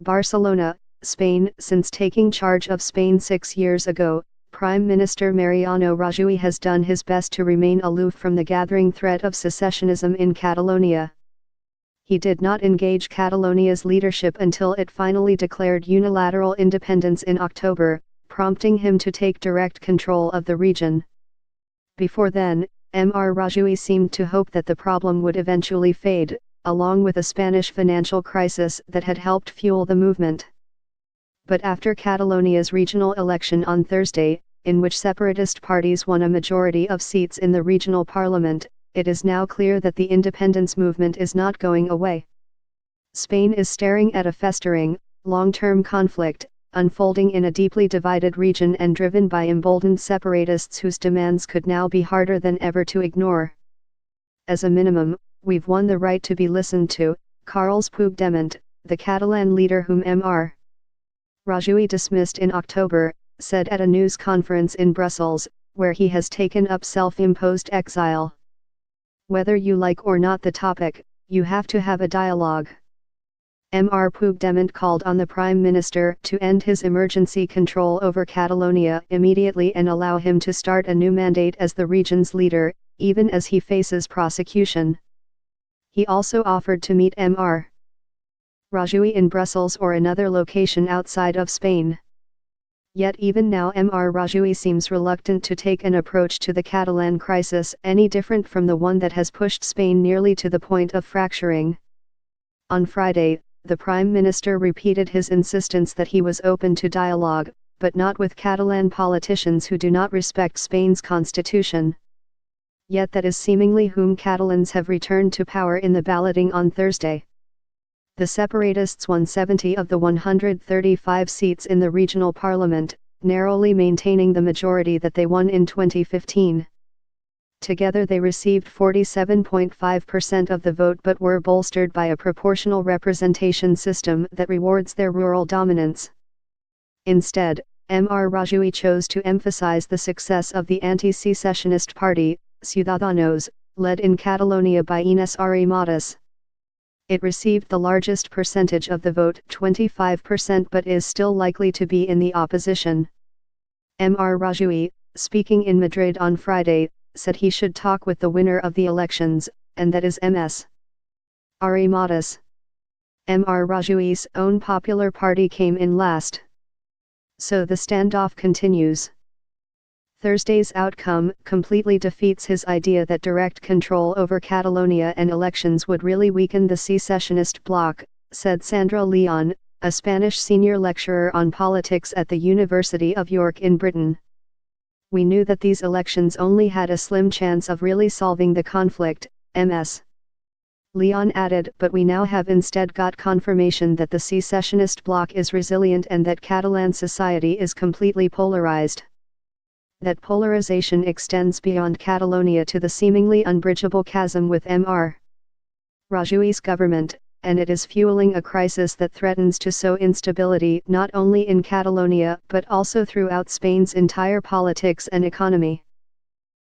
Barcelona, Spain. Since taking charge of Spain 6 years ago, Prime Minister Mariano Rajoy has done his best to remain aloof from the gathering threat of secessionism in Catalonia. He did not engage Catalonia's leadership until it finally declared unilateral independence in October, prompting him to take direct control of the region. Before then, Mr. Rajoy seemed to hope that the problem would eventually fade, along with a Spanish financial crisis that had helped fuel the movement. But after Catalonia's regional election on Thursday, in which separatist parties won a majority of seats in the regional parliament, it is now clear that the independence movement is not going away. Spain is staring at a festering, long-term conflict, unfolding in a deeply divided region and driven by emboldened separatists whose demands could now be harder than ever to ignore. As a minimum, we've won the right to be listened to, Carles Puigdemont, the Catalan leader whom Mr. Rajoy dismissed in October, said at a news conference in Brussels, where he has taken up self-imposed exile. Whether you like or not the topic, you have to have a dialogue. Mr. Puigdemont called on the Prime Minister to end his emergency control over Catalonia immediately and allow him to start a new mandate as the region's leader, even as he faces prosecution. He also offered to meet Mr. Rajoy in Brussels or another location outside of Spain. Yet even now Mr. Rajoy seems reluctant to take an approach to the Catalan crisis any different from the one that has pushed Spain nearly to the point of fracturing. On Friday, the Prime Minister repeated his insistence that he was open to dialogue, but not with Catalan politicians who do not respect Spain's constitution. Yet that is seemingly whom Catalans have returned to power in the balloting on Thursday. The separatists won 70 of the 135 seats in the regional parliament, narrowly maintaining the majority that they won in 2015. Together they received 47.5% of the vote but were bolstered by a proportional representation system that rewards their rural dominance. Instead, Mr. Rajoy chose to emphasize the success of the anti-secessionist party, Ciudadanos, led in Catalonia by Inés Arrimadas. It received the largest percentage of the vote, 25%, but is still likely to be in the opposition. Mr. Rajoy, speaking in Madrid on Friday, said he should talk with the winner of the elections, and that is Ms. Arrimadas. Mr. Rajoy's own Popular Party came in last. So the standoff continues. Thursday's outcome completely defeats his idea that direct control over Catalonia and elections would really weaken the secessionist bloc, said Sandra Leon, a Spanish senior lecturer on politics at the University of York in Britain. We knew that these elections only had a slim chance of really solving the conflict, Ms. Leon added, but we now have instead got confirmation that the secessionist bloc is resilient and that Catalan society is completely polarized. That polarization extends beyond Catalonia to the seemingly unbridgeable chasm with Mr. Rajoy's government, and it is fueling a crisis that threatens to sow instability not only in Catalonia but also throughout Spain's entire politics and economy.